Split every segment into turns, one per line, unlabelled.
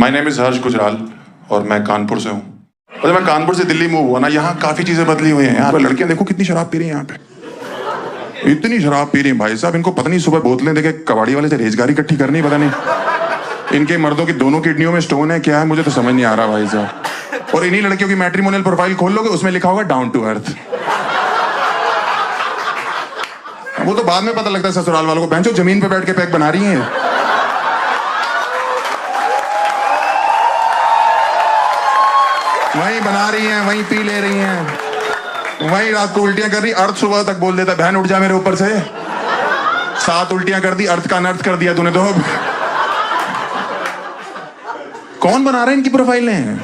My name is हर्ष गुजराल और मैं कानपुर से हूँ। और जब मैं कानपुर से दिल्ली मूव हुआ ना, यहाँ काफी चीजें बदली हुई हैं। यहाँ पर लड़कियां देखो कितनी शराब पी रही हैं, यहाँ पे इतनी शराब पी रही हैं भाई साहब, इनको पता नहीं सुबह बोतलें देके कबाड़ी वाले से रेजगारी इकट्ठी करनी, पता नहीं इनके मर्दों की दोनों किडनियों में स्टोन है क्या है, मुझे तो समझ नहीं आ रहा भाई साहब। और इन्हीं लड़कियों की मैट्रिमोनियल प्रोफाइल खोल लोगे, उसमें लिखा होगा डाउन टू अर्थ। वो तो बाद में पता लगता है ससुराल वालों को, बहन जो जमीन पे बैठ के पैक बना रही हैं। वहीं बना रही हैं, वहीं पी ले रही हैं, वहीं रात को उल्टियां कर रही, अर्थ सुबह तक बोल देता बहन उठ जा मेरे ऊपर से, 7 उल्टियां कर दी, अर्थ का अनर्थ कर दिया तूने तो। कौन बना रहा है इनकी प्रोफाइलें?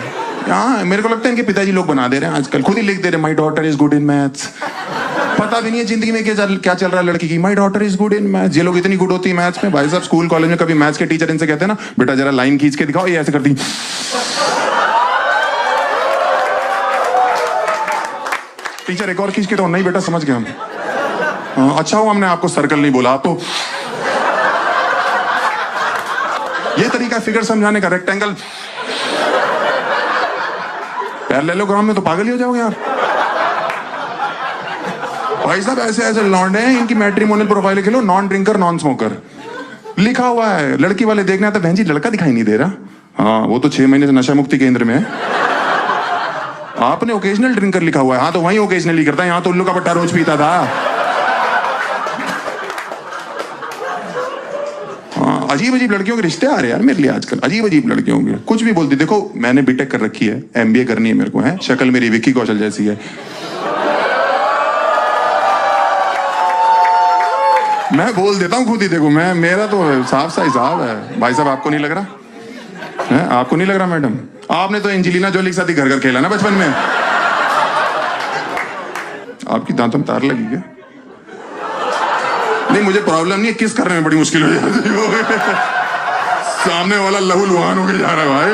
हाँ, मेरे को लगता है इनके पिताजी लोग बना दे रहे हैं आजकल, खुद ही लिख दे रहे my daughter is good in maths. पता भी नहीं है जिंदगी में क्या चल रहा है लड़की की, my daughter is good in maths. ये लोग इतनी गुड होती है मैथ्स में भाई साहब, स्कूल कॉलेज में कभी मैथ्स के टीचर इनसे कहते हैं ना बेटा जरा लाइन खींच के दिखाओ, ये ऐसे करती टीचर, एक और खींच के तो नहीं बेटा समझ गए हम। अच्छा हो हमने आपको सर्कल नहीं बोला, आप तो ये तरीका फिगर समझाने का, रेक्टेंगल पैरेललोग्राम में तो पागल ही हो जाओगे यार भाई साहब। ऐसे ऐसे लौंडे हैं, इनकी मैट्रिमोनियल प्रोफाइल खेलो, नॉन ड्रिंकर नॉन स्मोकर लिखा हुआ है। लड़की वाले देखने आते, बहन जी लड़का दिखाई नहीं दे रहा। हाँ, वो तो 6 महीने से नशा मुक्ति केंद्र में है। आपने ओकेजनल ड्रिंकर लिखा हुआ है। हाँ, तो वहीं ओकेजनली करता है, यहाँ तो उल्लू का पट्टा रोज पीता था। हाँ, अजीब अजीब लड़कियों के रिश्ते आ रहे हैं यार मेरे लिए आजकल, अजीब अजीब लड़कियों के, कुछ भी बोलती। देखो मैंने बीटेक कर रखी है, एमबीए करनी है मेरे को, है शक्ल मेरी विक्की कौशल जैसी है। मैं बोल देता हूँ खुद ही, देखो मैं, मेरा तो साफ सा हिसाब है भाई साहब। आपको नहीं लग रहा है? आपको नहीं लग रहा मैडम? आपने तो एंजेलिना जोली के साथ ही घर घर खेला ना बचपन में। आपकी दांतों में तार लगी क्या? नहीं, मुझे प्रॉब्लम नहीं है, किस करने में बड़ी मुश्किल हो जाती है। सामने वाला लहूलुहान होके जा रहा है भाई।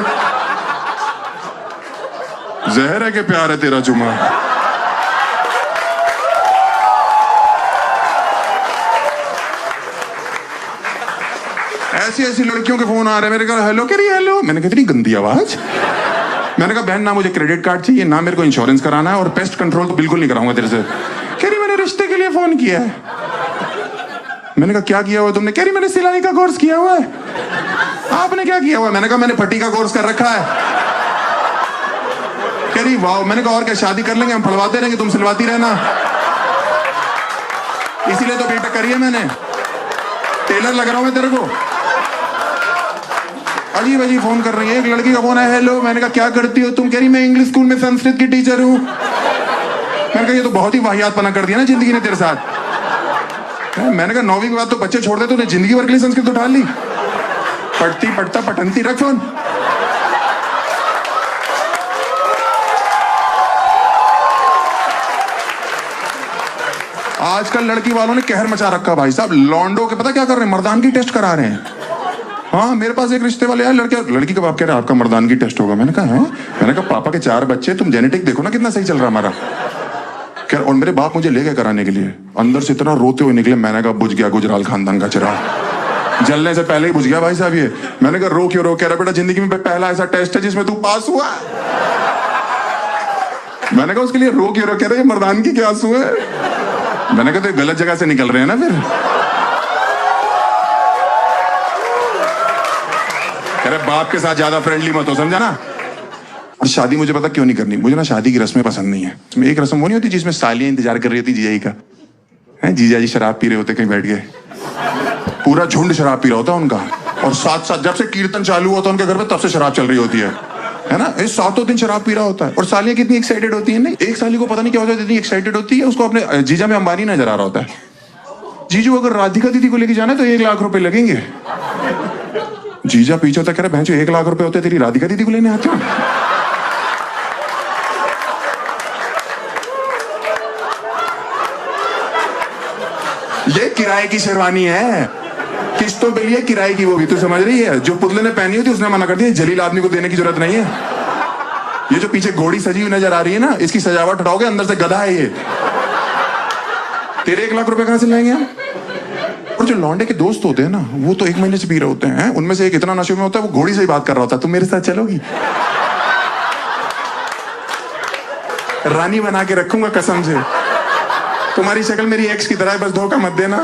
जहर है कि प्यार है तेरा चुमा? ऐसी ऐसी लड़कियों के फोन आ रहे हैं मेरे घर, हेलो कह रही हेलो। मैंने कहा इतनी गंदी आवाज। मैंने कहा बहन ना मुझे क्रेडिट कार्ड चाहिए, ना मेरे को इंश्योरेंस कराना है, और पेस्ट कंट्रोल तो बिल्कुल नहीं कराऊंगा तेरे से। कह रही मैंने रिश्ते के लिए फोन किया है। मैंने कहा क्या किया हुआ तुमने? कह रही मैंने सिलाई का कोर्स किया हुआ है। आपने क्या किया हुआ? मैंने कहा मैंने पट्टी का कोर्स कर रखा है। कह रही वाह। मैंने कहा और क्या, शादी कर लेंगे हम, फलवाते रहेंगे, तुम सिलवाती रहना। इसीलिए तो बीटेक करी है मैंने, टेलर लग रहा हूं मैं तेरे को। अजीब अजीब फोन कर रही है। एक लड़की का फोन है, हेलो। मैंने कहा क्या करती हो तुम? कह रही मैं इंग्लिश स्कूल में संस्कृत की टीचर हूँ। मैंने कहा ये तो बहुत ही वाहियातपना कर दिया ना जिंदगी ने तेरे साथ। मैंने कहा 9वीं के बाद तो बच्चे छोड़ दे, तूने जिंदगी भर के लिए संस्कृत उठा ली। पढ़ती पढ़ता पटंती, रख फोन। आजकल लड़की वालों ने कहर मचा रखा भाई साहब। लॉन्डो के पता क्या कर रहे हैं, मर्दानगी टेस्ट करा रहे हैं। हाँ, मेरे पास एक रिश्ते वाले आए, लड़की का बाप कह रहा है आपका मर्दानगी टेस्ट होगा। मैंने कहा है? मैंने कहा पापा के 4 बच्चे, तुम जेनेटिक देखो ना कितना सही चल रहा हमारा। कह और मेरे बाप मुझे ले गए कराने के लिए, अंदर से इतना रोते हुए निकले। मैंने कहा बुझ गया गुजराल खानदान का चिराग, जलने से पहले ही बुझ गया भाई साहब ये। मैंने कहा रो क्यों रो? कह रहा बेटा जिंदगी में पहला ऐसा टेस्ट है जिसमें तू पास हुआ। मैंने कहा उसके लिए रो क्यों रो? कह रहा ये मर्दानगी के आंसू है। मैंने कहा तो गलत जगह से निकल रहे हैं ना फिर। अरे बाप के साथ ज्यादा फ्रेंडली मत हो, समझा ना। और शादी मुझे पता क्यों नहीं करनी, मुझे ना शादी की रस्में पसंद नहीं है। इसमें एक रस्म वो नहीं होती जिसमें सालियां इंतजार कर रही होती जीजा जी का, है जीजा जी शराब पी रहे होते कहीं बैठ के, पूरा झुंड शराब पी रहा होता उनका, और साथ साथ जब से कीर्तन चालू होता है उनके घर पे तब से शराब चल रही होती है ना। इस 7 दिन शराब पी रहा होता है। और सालियां कितनी एक्साइटेड होती है। नहीं, एक साली को पता नहीं क्या होता है, इतनी एक्साइटेड होती है, उसको अपने जीजा में अंबानी नजर आ रहा होता है। जीजू अगर राधिका दीदी को लेके जाना है तो 1 लाख रुपए लगेंगे। जीजा पीछे होता, कह रहा बहन जो 1 लाख रुपए होते तेरी राधिका दीदी को लेने आते हो। ये किराए की शेरवानी है, किस्तों पे लिए किराए की, वो भी तो समझ रही है। जो पुतले ने पहनी होती उसने मना कर दिया, जलील आदमी को देने की जरूरत नहीं है। ये जो पीछे घोड़ी सजी हुई नजर आ रही है ना, इसकी सजावट हटाओगे अंदर से गधा है ये। तेरे 1 लाख रुपए कहां से लाएंगे हम? और जो लौंडे के दोस्त होते हैं ना, वो तो 1 महीने से पी रहे होते हैं। उनमें से एक इतना नशे में होता है, वो घोड़ी से ही बात कर रहा होता है, तुम मेरे साथ चलोगी? रानी बना के रखूंगा कसम से, तुम्हारी शक्ल मेरी एक्स की तरह है, बस धोखा मत देना।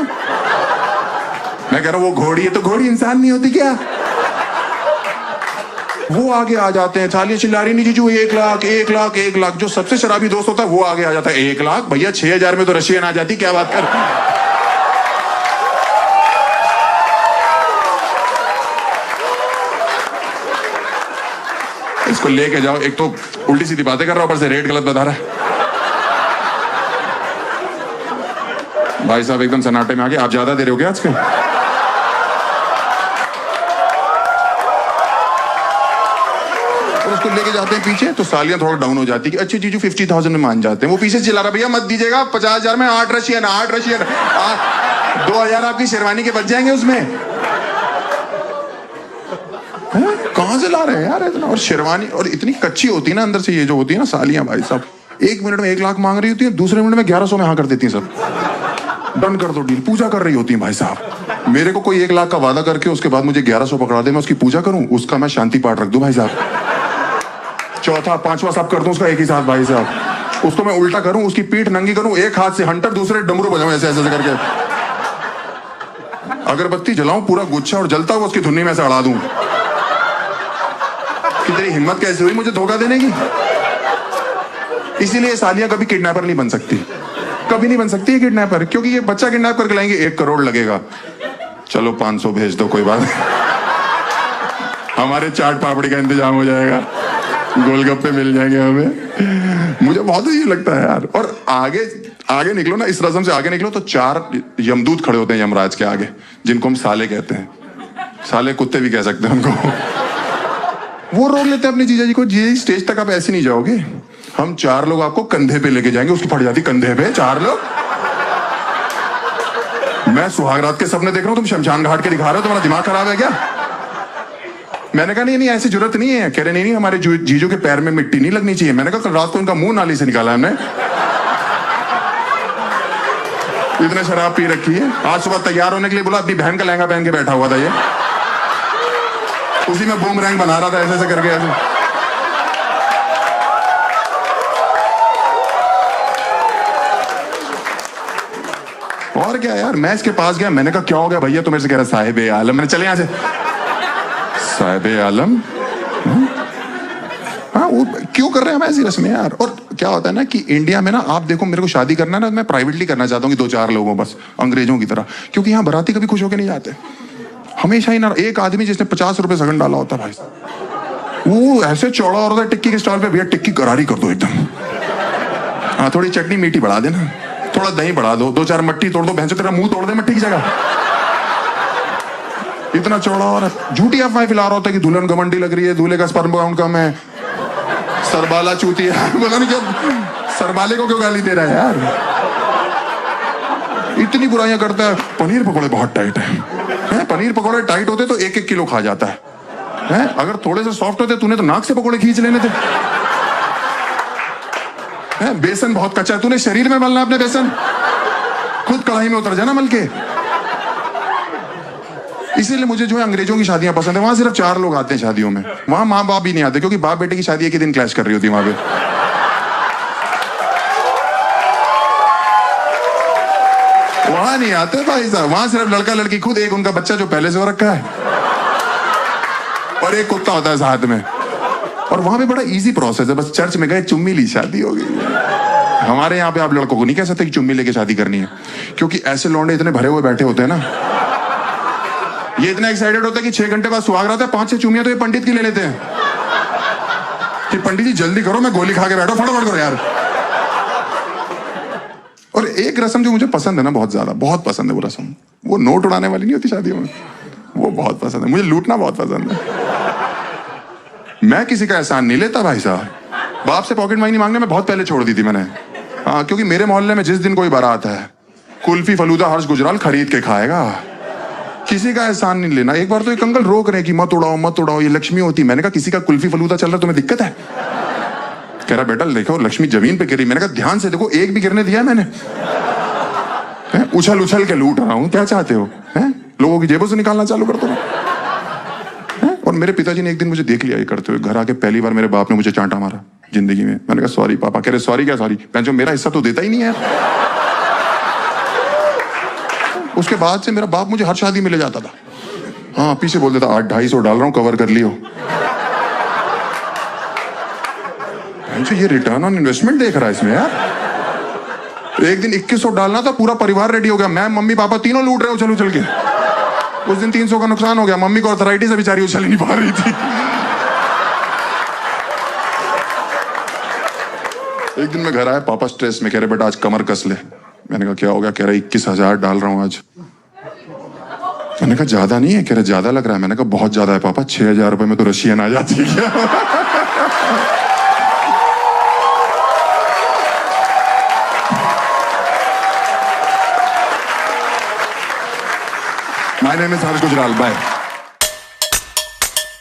मैं कह रहा हूं वो घोड़ी है तो घोड़ी इंसान नहीं होती क्या? वो आगे आ जाते हैं, थालियां चिल्ला रही, नहीं जीजू 1 लाख 1 लाख 1 लाख। जो सबसे शराबी दोस्त होता है वो आगे आ जाता है, 1 लाख भैया 6000 में तो रशियन आ जाती, क्या बात कर। इसको लेके जाओ, एक तो उल्टी सीधी बातें कर रहा हूं, ऊपर से रेट गलत बता रहा है। भाई साहब एकदम सन्नाटे में आ गए, आप ज्यादा दे रहे हो क्या आजकल? और उसको लेके जाते हैं पीछे, तो सालियां थोड़ा डाउन हो जाती है कि अच्छे जीजू 50,000 में मान जाते हैं। वो पीछे चिल्ला रहा, भैया मत दीजिएगा 50,000 में 8 रशियन 2,000 आपकी शेरवानी के बच जाएंगे उसमें। कहां से ला रहे हैं यार इतना? और शेरवानी और इतनी कच्ची होती है ना अंदर से, ये जो होती है ना सालियां, भाई साहब 1 मिनट में 1 लाख मांग रही होती है, दूसरे मिनट में 1100 में हाँ कर देती है। सब डन कर दो डील, पूजा कर रही होती है भाई साहब। मेरे को कोई 1 लाख का वादा करके उसके बाद मुझे 1100 पकड़ा दे, मैं उसकी पूजा करूं, उसका मैं शांति पाठ रख दूं भाई साहब। चौथा 5वां सब कर दूं उसका एक ही साथ भाई साहब। उसको मैं उल्टा करूं, उसकी पीठ नंगी करूं, एक हाथ से हंटर दूसरे डमरू बजाऊं, ऐसे ऐसे करके अगरबत्ती जलाऊं, पूरा गुच्छा और जलता हुआ उसकी धुन्नी में से अड़ा दूं। कि तेरी हिम्मत कैसे हुई मुझे धोखा देने की? इसीलिए सालियां कभी किडनैपर नहीं बन सकती, कभी नहीं बन सकती है किडनैपर, क्योंकि ये बच्चा किडनैप करके लाएंगे 1 करोड़ लगेगा, चलो 500 भेज दो कोई बात नहीं, हमारे चाट पापड़ी का इंतजाम हो जाएगा, गोलगप्पे मिल जाएंगे हमें। मुझे बहुत ही लगता है यार। और आगे आगे निकलो ना, इस रस्म से आगे निकलो तो 4 यमदूत खड़े होते हैं यमराज के आगे, जिनको हम साले कहते हैं, साले कुत्ते भी कह सकते हैं उनको। वो रोक लेते हैं अपने जीजा जी को, जी स्टेज तक आप ऐसे नहीं जाओगे, हम 4 लोग आपको कंधे पे लेके जाएंगे। उसकी फट जाती कंधे पे, 4 लोग। मैं सुहागरात के सपने देख रहा हूं, तुम शमशान घाट के दिखा रहे हो, तुम्हारा दिमाग खराब है क्या? मैंने कहा नहीं ऐसी जरूरत नहीं है। कह रहे नहीं हमारे जीजू के पैर में मिट्टी नहीं लगनी चाहिए। मैंने कहा कल रात को इनका मुंह नाली से निकाला हमने, इतने शराब पी रखी है। आज सुबह तैयार होने के लिए बोला, अपनी बहन का लहंगा पहन के बैठा हुआ था ये, उसी में बूमरैंग बना रहा था ऐसे ऐसे करके ऐसे। और क्या यार, मैं इसके पास गया, मैंने कहा क्या हो गया भैया? तो मेरे से कह रहा साहिब आलम। मैंने चले यहां से, साहिब आलम हाँ वो क्यों कर रहे हैं हम ऐसी रस्में यार? और क्या होता है ना कि इंडिया में ना, आप देखो मेरे को शादी करना है ना, मैं प्राइवेटली करना चाहता हूँ कि 2-4 लोगों बस, अंग्रेजों की तरह, क्योंकि यहाँ बाराती कभी खुश होके नहीं जाते। हमेशा ही ना एक आदमी जिसने 50 रुपए सगन डाला होता भाई, वो ऐसे चौड़ा हो रहा था टिक्की के स्टॉल पे, भैया टिक्की करारी कर दो एकदम, हाँ थोड़ी चटनी मीठी बढ़ा देना, थोड़ा दही बढ़ा दो, 2-4 मट्टी तोड़ दो, भैंसो तेरा मुंह तोड़ दे मट्टी की जगह। इतना चौड़ा और झूठी अफवाह फैला रहा होता है कि दुल्हन घमंडी लग रही है, दूल्हे का स्पर्म काउंट कम है, सरबाला चूती है। बोला नहीं क्या सरबाले को क्यों गाली दे रहा है यार? इतनी बुराइयां करता है। पनीर पकौड़े बहुत टाइट है, पनीर पकौड़े टाइट होते तो 1-1 किलो खा जाता है, अगर थोड़े से सॉफ्ट होते तूने तो नाक से पकौड़े खींच लेने थे। बेसन बहुत कच्चा है, तूने शरीर में मलना अपने बेसन, खुद कढ़ाई में उतर जाना मल के। इसीलिए मुझे जो है अंग्रेजों की शादियां पसंद है, वहां सिर्फ 4 लोग आते हैं शादियों में, वहां माँ बाप भी नहीं आते, क्योंकि बाप बेटे की शादी एक ही दिन क्लैश कर रही होती है वहां पे। वहां नहीं आते भाई साहब, वहां सिर्फ लड़का लड़की खुद, एक उनका बच्चा जो पहले से हो रखा है और एक कुत्ता होता है साथ में। और वहां पे बड़ा इजी प्रोसेस है, बस चर्च में गए, चुम्मी ली, शादी हो गई। हमारे यहाँ पे आप लड़कों को नहीं कह सकते कि चुम्मी लेके शादी करनी है, क्योंकि ऐसे लौंडे इतने भरे हुए बैठे होते हैं ना, ये इतना एक्साइटेड होता है कि 6 घंटे बाद सुहाग रात है, 5-6 चुम्मियां तो ये पंडित की ले लेते हैं कि पंडित जी जल्दी करो, मैं गोली खा के बैठो, फटाफट करो यार। और एक रस्म जो मुझे पसंद है ना, बहुत ज्यादा, बहुत पसंद है वो रस्म, वो नोट उड़ाने वाली नहीं होती शादियों में, वो बहुत पसंद है मुझे, लूटना बहुत पसंद है। मैं किसी का एहसान नहीं लेता भाई साहब, बाप से पॉकेट मनी मांगने में बहुत पहले छोड़ दी थी मैंने, हाँ, क्योंकि मेरे मोहल्ले में जिस दिन कोई बारात है, कुल्फी फलूदा हर्ष गुजराल खरीद के खाएगा, किसी का एहसान नहीं लेना। एक बार तो एक अंकल रोक रहे कि मत उड़ाओ मत उड़ाओ, ये लक्ष्मी होती। मैंने कहा किसी का कुल्फी फलूदा चल रहा, तुम्हें दिक्कत है? कह रहा बेटा देखो लक्ष्मी जमीन पे गिरी। मैंने कहा ध्यान से देखो, एक भी गिरने दिया है मैंने? उछल उछल के लूट रहा हूं, क्या चाहते हो? हैं? लोगों की जेबों से निकालना चालू कर दो ना। और मेरे पिताजी ने एक दिन मुझे देख लिया ये करते हुए, घर आके पहली बार मेरे बाप ने मुझे चांटा मारा जिंदगी में। मैंने कहा सॉरी पापा। कह रहे सॉरी क्या सॉरी, जो मेरा हिस्सा तो देता ही नहीं है। उसके बाद से मेरा बाप मुझे हर शादी में ले जाता था। हाँ, पीछे बोल देता 800-250 डाल रहा हूं, कवर कर लियो। ये रिटर्न ऑन इन्वेस्टमेंट देख रहा है इसमें यार। एक दिन 2100 डालना था, पूरा परिवार रेडी हो गया, मैं मम्मी पापा तीनों लूट रहे हो उछल के। उस दिन 300 का नुकसान हो गया, मम्मी को अर्थराइटिस से बेचारी उछल नहीं पा रही थी। एक दिन मैं घर आया, पापा स्ट्रेस में, कह रहे बेटा आज कमर कस ले। मैंने कहा क्या हो गया? कह रहा 21,000 डाल रहा हूं आज। मैंने कहा ज्यादा नहीं है? कह रहे ज्यादा लग रहा है। मैंने कहा बहुत ज्यादा है पापा, 6,000 रुपए में तो रशियन आ जाती है क्या? My name is Harsh Gujral. Bye.